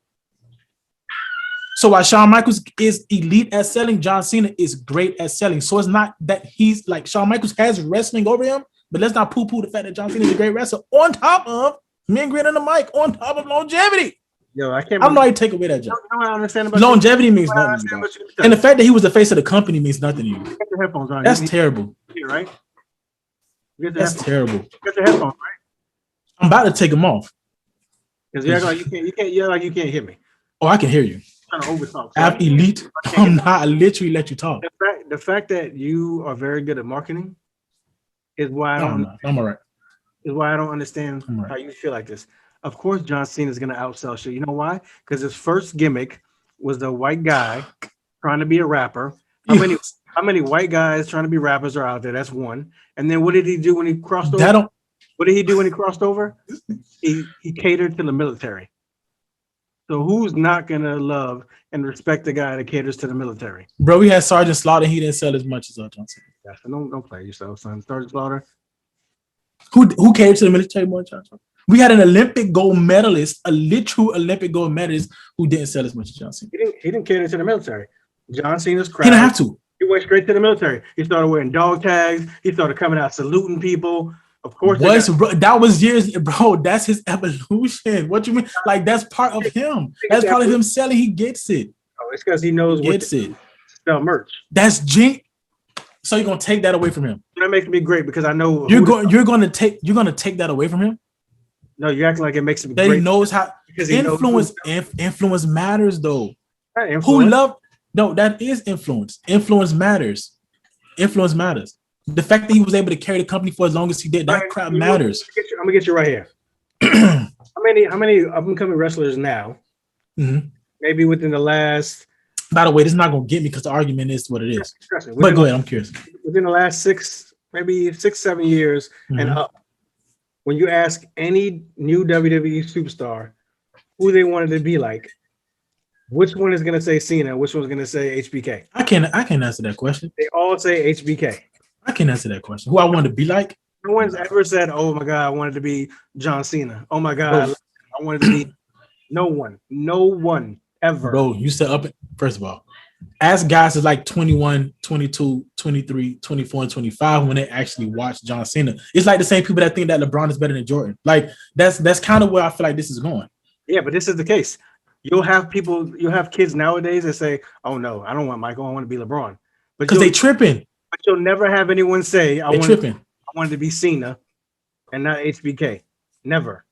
[SPEAKER 3] So while Shawn Michaels is elite at selling, John Cena is great at selling. So it's not that he's like Shawn Michaels has wrestling over him, but let's not poo-poo the fact that John Cena is a great wrestler on top of men grit on the mic, on top of longevity.
[SPEAKER 2] Yo, I can't.
[SPEAKER 3] I'm not even take away that job.
[SPEAKER 2] I understand about
[SPEAKER 3] longevity means nothing. And the fact that he was the face of the company means nothing to you.
[SPEAKER 2] Get your headphones on.
[SPEAKER 3] That's terrible.
[SPEAKER 2] Right?
[SPEAKER 3] That's terrible.
[SPEAKER 2] Get your headphones right.
[SPEAKER 3] I'm about to take them off.
[SPEAKER 2] Because you act like you can't hear me.
[SPEAKER 3] Oh, I can hear you.
[SPEAKER 2] I'm trying to overtalk.
[SPEAKER 3] I'm elite. I'm not. I literally let you talk.
[SPEAKER 2] The fact that you are very good at marketing is why
[SPEAKER 3] I'm all right.
[SPEAKER 2] Is why I don't understand how you feel like this. Of course, John Cena is going to outsell shit. You know why? Because his first gimmick was the white guy trying to be a rapper. How many white guys trying to be rappers are out there? That's one. And then what did he do when he crossed over? What did he do when he crossed over? He catered to the military. So who's not going to love and respect the guy that caters to the military?
[SPEAKER 3] Bro, we had Sergeant Slaughter. He didn't sell as much as John Cena.
[SPEAKER 2] Yeah, so don't play yourself, son. Sergeant Slaughter.
[SPEAKER 3] Who catered to the military more than John Cena? We had an Olympic gold medalist, a literal Olympic gold medalist who didn't sell as much as John Cena.
[SPEAKER 2] He didn't cater to the military. John Cena's crowd.
[SPEAKER 3] He didn't have to.
[SPEAKER 2] He went straight to the military. He started wearing dog tags. He started coming out saluting people. Of course,
[SPEAKER 3] that was years, bro. That's his evolution. What you mean? Like that's part of him. That's part of him selling. He gets it.
[SPEAKER 2] Oh, it's because he knows what to sell merch.
[SPEAKER 3] That's Jink. So you're gonna take that away from him.
[SPEAKER 2] That makes me great because I know
[SPEAKER 3] you're gonna take that away from him.
[SPEAKER 2] No, you act like it makes him
[SPEAKER 3] great.
[SPEAKER 2] He
[SPEAKER 3] knows how because influence matters though.
[SPEAKER 2] Influence.
[SPEAKER 3] Who love? No, that is influence. Influence matters. Influence matters. The fact that he was able to carry the company for as long as he did, that crap matters.
[SPEAKER 2] I'm gonna get you right here. How many up and coming wrestlers now?
[SPEAKER 3] Mm-hmm.
[SPEAKER 2] Maybe within the last.
[SPEAKER 3] By the way, this is not gonna get me because the argument is what it is. But go ahead, I'm curious.
[SPEAKER 2] Within the last 7 years and up, when you ask any new WWE superstar who they wanted to be like, which one is gonna say Cena? Which one's gonna say HBK?
[SPEAKER 3] I can answer that question.
[SPEAKER 2] They all say HBK.
[SPEAKER 3] I can answer that question. Who I want to be like?
[SPEAKER 2] No one's ever said, "Oh my God, I wanted to be John Cena." Oh my God, I wanted to be. No one ever.
[SPEAKER 3] Bro, you said first of all, ask guys is like 21, 22, 23, 24, and 25 when they actually watch John Cena. It's like the same people that think that LeBron is better than Jordan. Like that's kind of where I feel like this is going.
[SPEAKER 2] Yeah, but this is the case. You'll have kids nowadays that say, "Oh no, I don't want Michael. I want to be LeBron."
[SPEAKER 3] Because they tripping.
[SPEAKER 2] But you'll never have anyone say, I wanted to be Cena and not HBK. Never.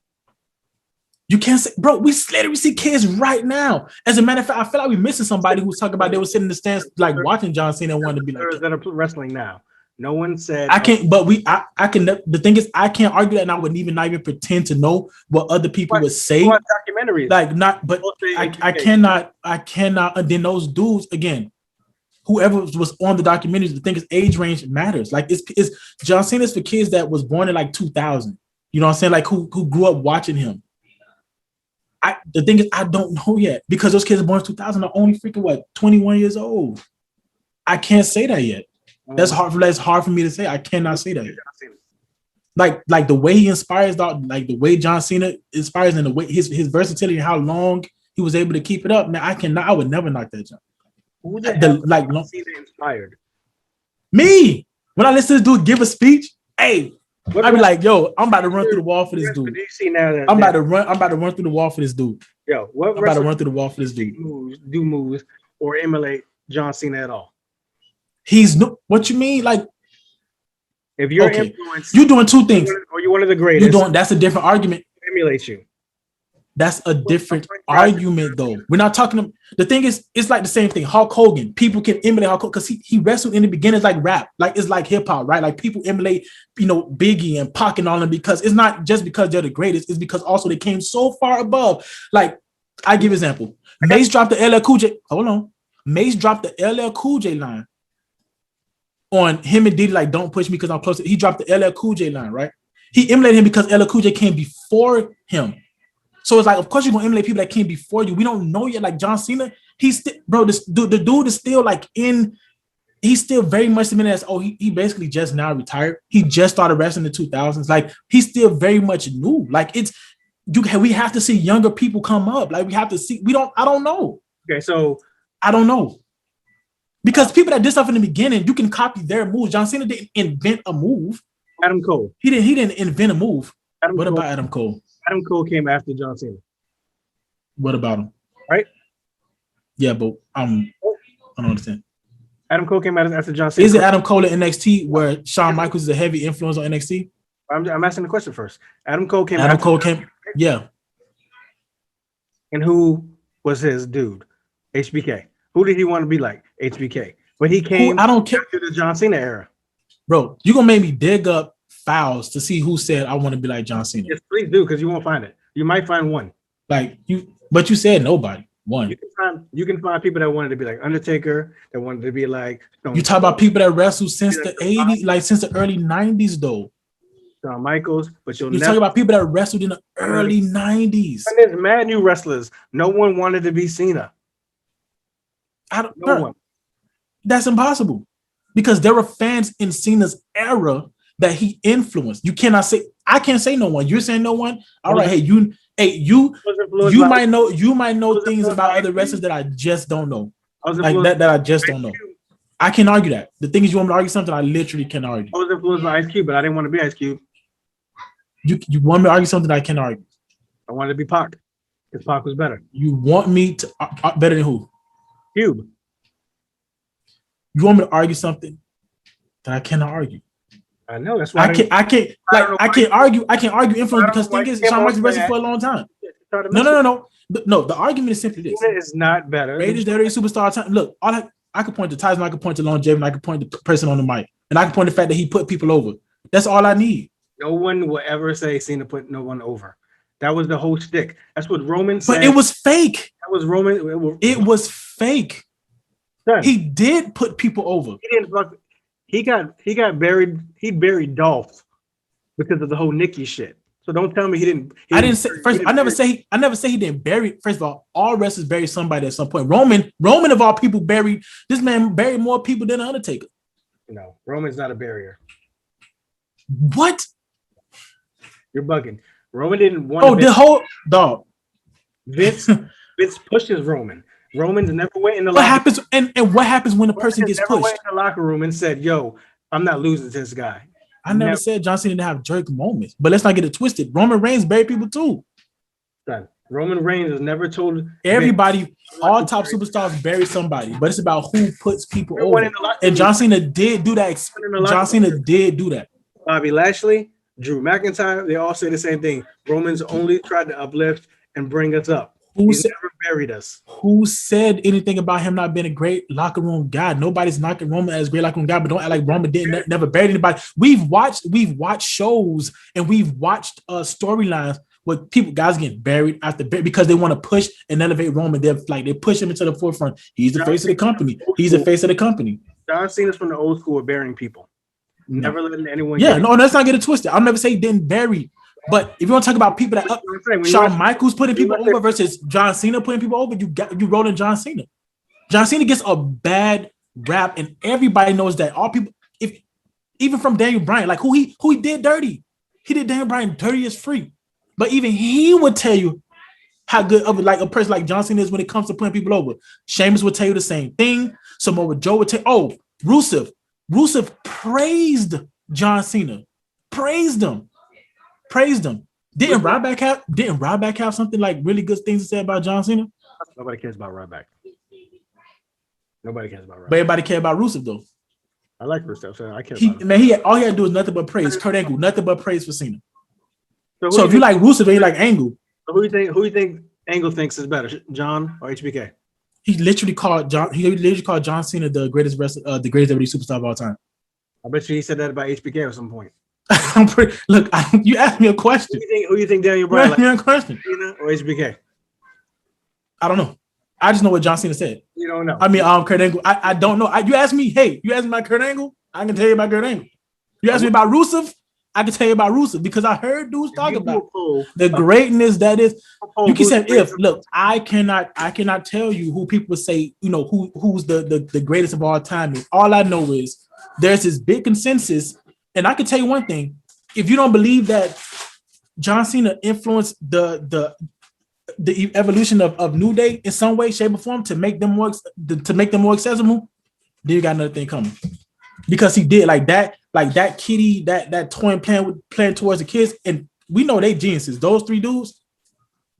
[SPEAKER 3] You can't say, bro, we literally see kids right now. As a matter of fact, I feel like we're missing somebody who's talking about they were sitting in the stands like watching John Cena and wanted to be like
[SPEAKER 2] that are wrestling now. No one said
[SPEAKER 3] I can't, but I can. The thing is, I can't argue that, and I wouldn't even not even pretend to know what other people would say.
[SPEAKER 2] What documentaries?
[SPEAKER 3] Like not, but I cannot. And then those dudes again, whoever was on the documentaries, the thing is, age range matters. Like it's John Cena's for kids that was born in like 2000. You know what I'm saying? Like who grew up watching him. The thing is, I don't know yet because those kids born in 2000 are only freaking 21 years old. I can't say that yet. That's hard for me to say. I cannot say that yet. Like the way he inspires, like the way John Cena inspires, and the way his versatility and how long he was able to keep it up. Man, I would never knock that jump.
[SPEAKER 2] Who the hell John Cena inspired?
[SPEAKER 3] Me. When I listen to this dude give a speech, hey, I be like, yo, I'm about to run through the wall for this dude. I'm about to run through the wall for this dude.
[SPEAKER 2] Yo, what?
[SPEAKER 3] I'm about to run through the wall for this dude.
[SPEAKER 2] Do moves or emulate John Cena at all?
[SPEAKER 3] He's no. What you mean? Like,
[SPEAKER 2] if you're influenced,
[SPEAKER 3] you're doing two things.
[SPEAKER 2] Or you're one of the greatest.
[SPEAKER 3] That's a different argument.
[SPEAKER 2] Emulate you.
[SPEAKER 3] That's a different argument, though. We're not talking. The thing is, it's like the same thing. Hulk Hogan. People can emulate Hulk Hogan because he wrestled in the beginning like rap, like it's like hip hop, right? Like people emulate, Biggie and Pac and all them because it's not just because they're the greatest. It's because also they came so far above. Like I give example. Mace dropped the LL Cool J. Hold on. Mace dropped the LL Cool J line on him and Diddy, like, don't push me because I'm close. He dropped the LL Cool J line, right? He emulated him because LL Cool J came before him. So it's like, of course you're gonna emulate people that came before you. We don't know yet. Like John Cena, he's still, bro. The dude is still like he's still very much the minute as he basically just now retired. He just started wrestling in the 2000s. Like he's still very much new. Like we have to see younger people come up. Like we have to see. I don't know.
[SPEAKER 2] Okay, so I
[SPEAKER 3] don't know. Because people that did stuff in the beginning, you can copy their moves. John Cena didn't invent a move.
[SPEAKER 2] Adam Cole.
[SPEAKER 3] He didn't invent a move. What about Adam Cole?
[SPEAKER 2] Adam Cole came after John Cena.
[SPEAKER 3] What about him?
[SPEAKER 2] Right?
[SPEAKER 3] Yeah, but I don't understand.
[SPEAKER 2] Adam Cole came after John Cena.
[SPEAKER 3] Is it Adam Cole in NXT where Shawn Michaels is a heavy influence on NXT?
[SPEAKER 2] I'm asking the question first. Adam Cole came.
[SPEAKER 3] Yeah.
[SPEAKER 2] And who was his dude? HBK. Who did he want to be like? HBK. But he came.
[SPEAKER 3] I don't care.
[SPEAKER 2] After the John Cena era.
[SPEAKER 3] Bro, you're gonna make me dig up files to see who said I want to be like John Cena.
[SPEAKER 2] Yes, please do, because you won't find it. You might find one.
[SPEAKER 3] But you said nobody. One.
[SPEAKER 2] You can find people that wanted to be like Undertaker, that wanted to be like
[SPEAKER 3] You talk about people that wrestled since the 80s, like since the early 90s though.
[SPEAKER 2] Shawn Michaels, but you're
[SPEAKER 3] talking about people that wrestled in the early 90s.
[SPEAKER 2] And there's mad new wrestlers. No one wanted to be Cena.
[SPEAKER 3] No one. That's impossible. Because there were fans in Cena's era that he influenced. You cannot say, I can't say no one. You're saying no one. All right, you might know things about other wrestlers that I just don't know. That I just don't know. I can't argue that. The thing is, you want me to argue something I literally can't argue.
[SPEAKER 2] I was influenced by Ice Cube, but I didn't want to be Ice Cube.
[SPEAKER 3] You want me to argue something I can't argue?
[SPEAKER 2] I wanted to be Pac, because Pac was better.
[SPEAKER 3] You want me to better than who?
[SPEAKER 2] Cube.
[SPEAKER 3] You want me to argue something that I cannot argue?
[SPEAKER 2] I know, that's why
[SPEAKER 3] I can't argue influence because the thing is, Shawn Michaels wrestled for a long time. No. The argument is simply this:
[SPEAKER 2] it's not better.
[SPEAKER 3] Greatest superstar time. Look, I could point to Tyson, I could point to longevity, and I could point to the person on the mic, and I can point to the fact that he put people over. That's all I need.
[SPEAKER 2] No one will ever say Cena put no one over. That was the whole shtick. That's what Roman said.
[SPEAKER 3] But it was fake.
[SPEAKER 2] That was Roman.
[SPEAKER 3] It was fake. Son, he did put people over.
[SPEAKER 2] He didn't. He got buried. He buried Dolph because of the whole Nikki shit. So don't tell me he didn't. I
[SPEAKER 3] never say he didn't bury. First of all wrestlers bury somebody at some point. Roman of all people buried this man buried more people than the Undertaker.
[SPEAKER 2] No, Roman's not a barrier.
[SPEAKER 3] What?
[SPEAKER 2] You're bugging. Roman didn't want.
[SPEAKER 3] The whole dog.
[SPEAKER 2] Vince pushes Roman. Roman's never went in the
[SPEAKER 3] locker room. And what happens when a person gets pushed?
[SPEAKER 2] Went in the locker room and said, "Yo, I'm not losing to this guy."
[SPEAKER 3] I never said John Cena didn't have jerk moments, but let's not get it twisted. Roman Reigns buried people too.
[SPEAKER 2] Son, Roman Reigns has never told
[SPEAKER 3] everybody. All top superstars bury somebody, but it's about who puts people over. And John Cena did do that. John Cena did do that.
[SPEAKER 2] Bobby Lashley, Drew McIntyre, they all say the same thing. Roman's only tried to uplift and bring us up. He's never buried us.
[SPEAKER 3] Who said anything about him not being a great locker room guy? Nobody's knocking Roman as a great locker room guy, but don't act like Roman didn't never bury anybody. We've watched shows and we've watched storylines where guys get buried after because they want to push and elevate Roman. They push him into the forefront. He's the face of the company. He's the face of the company.
[SPEAKER 2] John Cena's from the old school of burying people. Never letting anyone.
[SPEAKER 3] Yeah, no, let's not get it twisted. I'll never say he didn't bury. But if you want to talk about people that Shawn Michaels putting people over versus John Cena putting people over, you roll in John Cena. John Cena gets a bad rap, and everybody knows that. All people, even from Daniel Bryan, like who he did dirty. He did Daniel Bryan dirty as free. But even he would tell you how good of like a person like John Cena is when it comes to putting people over. Sheamus would tell you the same thing. Samoa Joe would tell. Oh, Rusev praised John Cena, praised him. Didn't Ryback have something like really good things to say about John Cena?
[SPEAKER 2] Nobody cares about Ryback. Nobody cares about Ryback.
[SPEAKER 3] But everybody cares about Rusev though.
[SPEAKER 2] I like Rusev, so I care about him.
[SPEAKER 3] Man, all he had to do is nothing but praise. Kurt Angle, nothing but praise for Cena. So if you like Rusev and you like Angle,
[SPEAKER 2] who do you think Angle thinks is better, John or HBK?
[SPEAKER 3] He literally called John Cena the greatest wrestler, the greatest WWE superstar of all time.
[SPEAKER 2] I bet you he said that about HBK at some point.
[SPEAKER 3] You asked me a question.
[SPEAKER 2] Who do you think Daniel Bryan
[SPEAKER 3] like? A question.
[SPEAKER 2] Cena or HBK?
[SPEAKER 3] I don't know. I just know what John Cena said.
[SPEAKER 2] You don't know.
[SPEAKER 3] I mean, Kurt Angle. I don't know. You asked me about Kurt Angle. I can tell you about Kurt Angle. You asked me about Rusev. I can tell you about Rusev because I heard dudes talk about the greatness that is. You can say look, I cannot tell you who people say, who's the greatest of all time is. All I know is there's this big consensus, and I can tell you one thing. If you don't believe that John Cena influenced the evolution of New Day in some way, shape, or form to make them more accessible, then you got another thing coming. Because he did like that kitty, that toy playing towards the kids, and we know they geniuses. Those three dudes,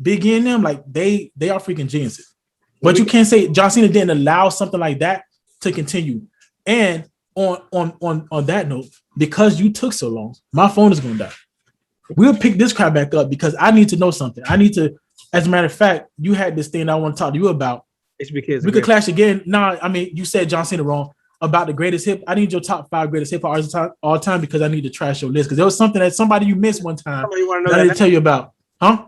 [SPEAKER 3] Big E and them, like they are freaking geniuses. But you can't say John Cena didn't allow something like that to continue. And on that note, because you took so long, my phone is gonna die. We'll pick this crap back up because I need to know something. I need to, as a matter of fact, you had this thing I want to talk to you about.
[SPEAKER 2] HBK
[SPEAKER 3] we could clash again. No, I mean you said John Cena wrong. About the greatest hip, I need your top 5 greatest hip artists all time because I need to trash your list because there was something that somebody you missed one time that I didn't tell you about, huh?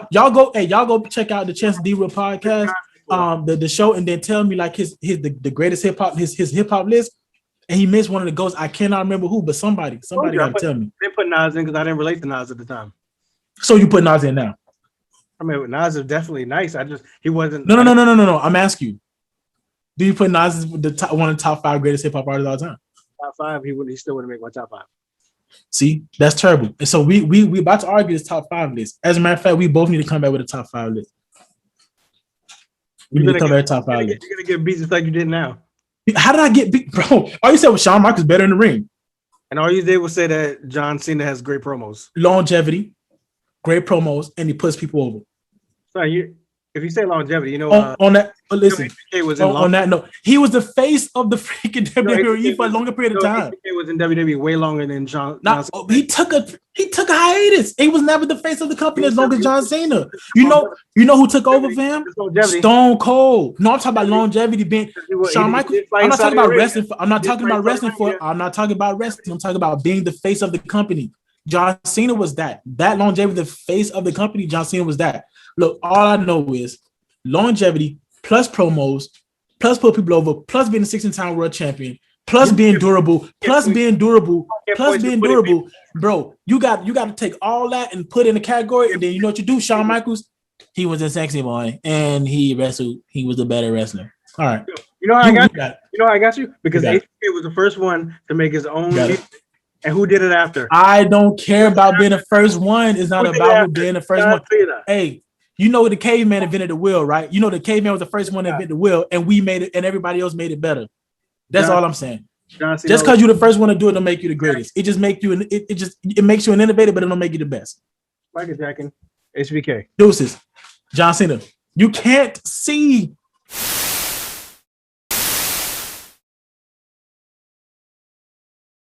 [SPEAKER 3] Y'all go check out the Chance D Real podcast, the show, and then tell me like the greatest hip hop his hip hop list, and he missed one of the ghosts. I cannot remember who, but somebody got to tell me.
[SPEAKER 2] They put Nas in because I didn't relate to Nas at the time.
[SPEAKER 3] So you put Nas in now?
[SPEAKER 2] I mean, Nas is definitely nice. He wasn't.
[SPEAKER 3] No. I'm asking you. Do you put Nas as one of the top 5 greatest hip hop artists of all time?
[SPEAKER 2] Top 5, he still wouldn't make my top 5.
[SPEAKER 3] See, that's terrible. And so we about to argue this top 5 list. As a matter of fact, we both need to come back with a top 5 list. We need to come back with a top 5 list.
[SPEAKER 2] You're gonna get beat just like you did now.
[SPEAKER 3] How did I get beat, bro? All you said was Shawn Michaels better in the ring.
[SPEAKER 2] And all you did was say that John Cena has great promos,
[SPEAKER 3] longevity, great promos, and he puts people over.
[SPEAKER 2] So if you say longevity,
[SPEAKER 3] on that. Listen, on that note, he was the face of the freaking WWE for a longer period of time.
[SPEAKER 2] HBK was in WWE way longer than John.
[SPEAKER 3] He took a hiatus. He was never the face of the company as long as John Cena. You know who took over for him? Stone Cold. No, I'm talking about longevity being Shawn Michaels. I'm not talking about wrestling. I'm not talking about wrestling. I'm talking about being the face of the company. John Cena was that longevity, the face of the company. John Cena was that. Look, all I know is longevity plus promos, plus put people over, plus being a 16-time world champion, plus being durable, bro. You got to take all that and put in a category, and then you know what you do. Shawn Michaels, he was a sexy boy, and he wrestled. He was a better wrestler. All right.
[SPEAKER 2] You know how I got you? Because HBK was the first one to make his own music. And who did it after?
[SPEAKER 3] I don't care about being the first one. It's not about who being the first one. Hey, you know the caveman invented the wheel, right? You know the caveman was the first one to invent the wheel, and we made it, and everybody else made it better. That's all I'm saying. Just because you're the first one to do it, don't make you the greatest. It just makes you it makes you an innovator, but it don't make you the best.
[SPEAKER 2] Michael Jackson, HBK,
[SPEAKER 3] deuces, John Cena. You can't see